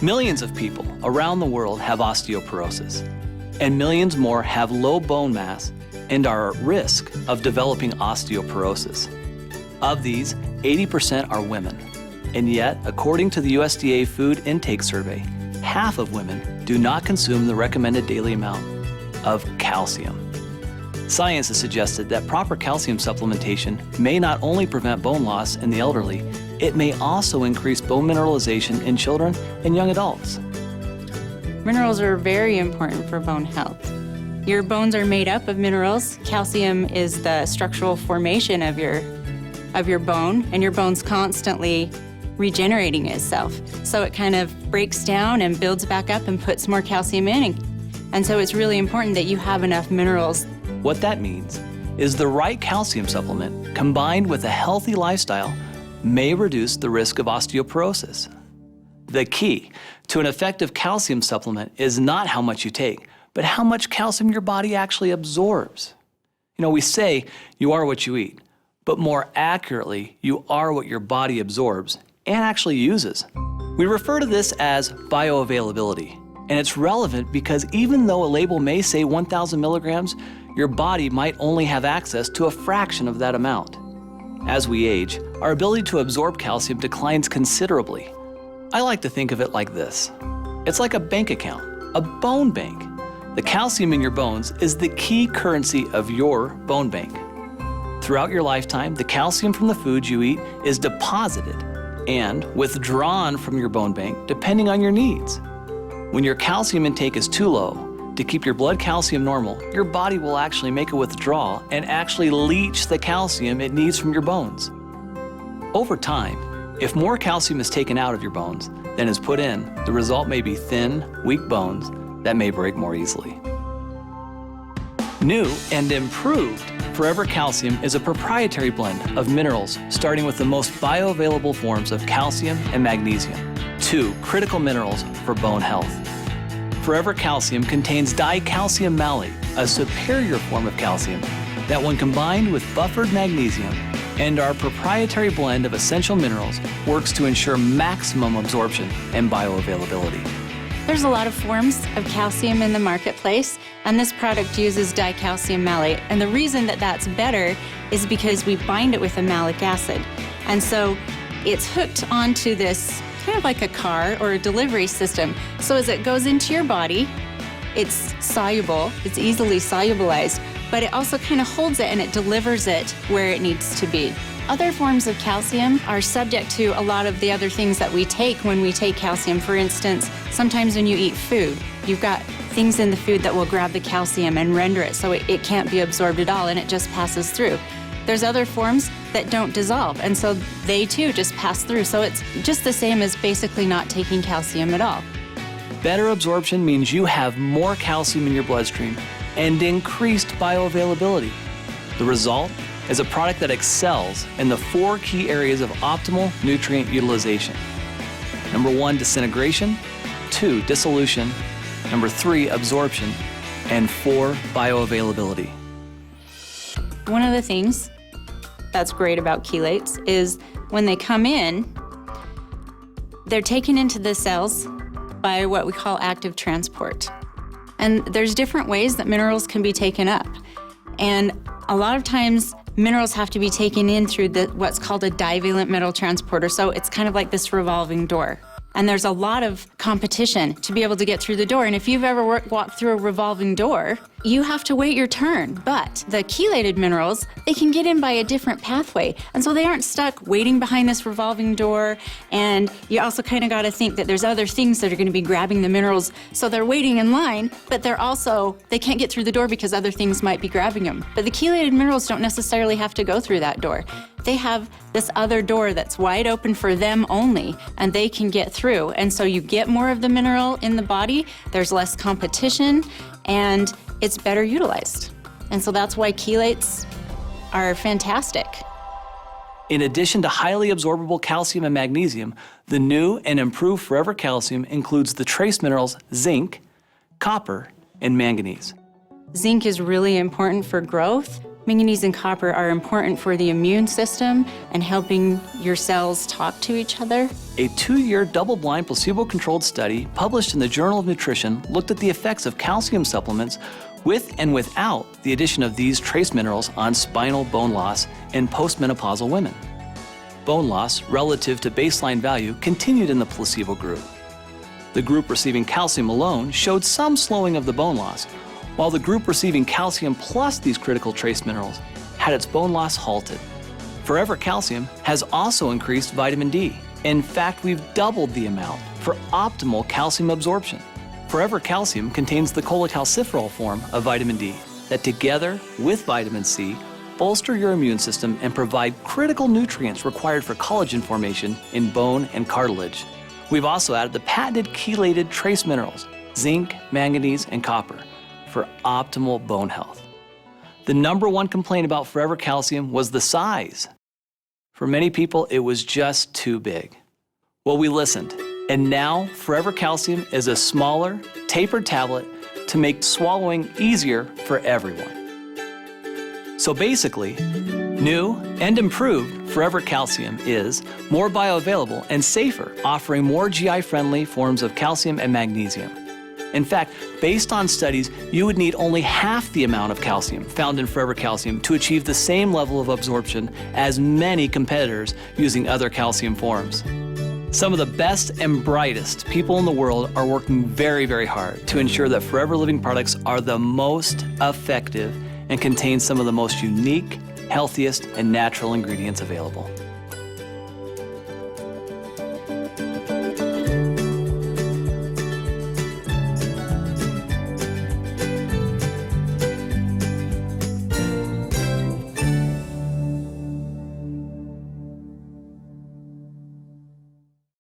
Millions of people around the world have osteoporosis, and millions more have low bone mass and are at risk of developing osteoporosis. Of these, 80% are women, and yet, according to the USDA Food Intake Survey, half of women do not consume the recommended daily amount of calcium. Science has suggested that proper calcium supplementation may not only prevent bone loss in the elderly, it may also increase bone mineralization in children and young adults. Minerals are very important for bone health. Your bones are made up of minerals. Calcium is the structural formation of your bone, and your bone's constantly regenerating itself. So it kind of breaks down and builds back up and puts more calcium in. And so it's really important that you have enough minerals. What that means is the right calcium supplement combined with a healthy lifestyle may reduce the risk of osteoporosis. The key to an effective calcium supplement is not how much you take, but how much calcium your body actually absorbs. You know, we say you are what you eat, but more accurately, you are what your body absorbs and actually uses. We refer to this as bioavailability, and it's relevant because even though a label may say 1,000 milligrams, your body might only have access to a fraction of that amount. As we age, our ability to absorb calcium declines considerably. I like to think of it like this. It's like a bank account, a bone bank. The calcium in your bones is the key currency of your bone bank. Throughout your lifetime, the calcium from the foods you eat is deposited and withdrawn from your bone bank depending on your needs. When your calcium intake is too low, to keep your blood calcium normal, your body will actually make a withdrawal and actually leach the calcium it needs from your bones. Over time, if more calcium is taken out of your bones than is put in, the result may be thin, weak bones that may break more easily. New and improved Forever Calcium is a proprietary blend of minerals starting with the most bioavailable forms of calcium and magnesium, two critical minerals for bone health. Forever Calcium contains dicalcium malate, a superior form of calcium that when combined with buffered magnesium and our proprietary blend of essential minerals works to ensure maximum absorption and bioavailability. There's a lot of forms of calcium in the marketplace, and this product uses dicalcium malate. And the reason that that's better is because we bind it with a malic acid. And so it's hooked onto this kind of like a car or a delivery system. So as it goes into your body, it's soluble, it's easily solubilized, but it also kind of holds it and it delivers it where it needs to be. Other forms of calcium are subject to a lot of the other things that we take when we take calcium. For instance, sometimes when you eat food, you've got things in the food that will grab the calcium and render it so it can't be absorbed at all and it just passes through. There's other forms that don't dissolve, and so they too just pass through. So it's just the same as basically not taking calcium at all. Better absorption means you have more calcium in your bloodstream and increased bioavailability. The result is a product that excels in the 4 key areas of optimal nutrient utilization. Number 1, disintegration. 2, dissolution. Number 3, absorption. And 4, bioavailability. One of the things that's great about chelates is when they come in, they're taken into the cells by what we call active transport. And there's different ways that minerals can be taken up. And a lot of times, minerals have to be taken in through what's called a divalent metal transporter. So it's kind of like this revolving door. And there's a lot of competition to be able to get through the door. And if you've ever walked through a revolving door, you have to wait your turn. But the chelated minerals, they can get in by a different pathway. And so they aren't stuck waiting behind this revolving door. And you also kind of got to think that there's other things that are going to be grabbing the minerals. So they're waiting in line, but they can't get through the door because other things might be grabbing them. But the chelated minerals don't necessarily have to go through that door. They have this other door that's wide open for them only, and they can get through. And so you get more of the mineral in the body, there's less competition, and it's better utilized. And so that's why chelates are fantastic. In addition to highly absorbable calcium and magnesium, the new and improved Forever Calcium includes the trace minerals zinc, copper, and manganese. Zinc is really important for growth. Manganese and copper are important for the immune system and helping your cells talk to each other. A 2-year double-blind placebo-controlled study published in the Journal of Nutrition looked at the effects of calcium supplements with and without the addition of these trace minerals on spinal bone loss in postmenopausal women. Bone loss relative to baseline value continued in the placebo group. The group receiving calcium alone showed some slowing of the bone loss, while the group receiving calcium plus these critical trace minerals had its bone loss halted. Forever Calcium has also increased vitamin D. In fact, we've doubled the amount for optimal calcium absorption. Forever Calcium contains the cholecalciferol form of vitamin D that together with vitamin C bolster your immune system and provide critical nutrients required for collagen formation in bone and cartilage. We've also added the patented chelated trace minerals, zinc, manganese, and copper, for optimal bone health. The #1 complaint about Forever Calcium was the size. For many people, it was just too big. Well, we listened, and now Forever Calcium is a smaller, tapered tablet to make swallowing easier for everyone. So basically, new and improved Forever Calcium is more bioavailable and safer, offering more GI-friendly forms of calcium and magnesium. In fact, based on studies, you would need only half the amount of calcium found in Forever Calcium to achieve the same level of absorption as many competitors using other calcium forms. Some of the best and brightest people in the world are working very, very hard to ensure that Forever Living products are the most effective and contain some of the most unique, healthiest, and natural ingredients available.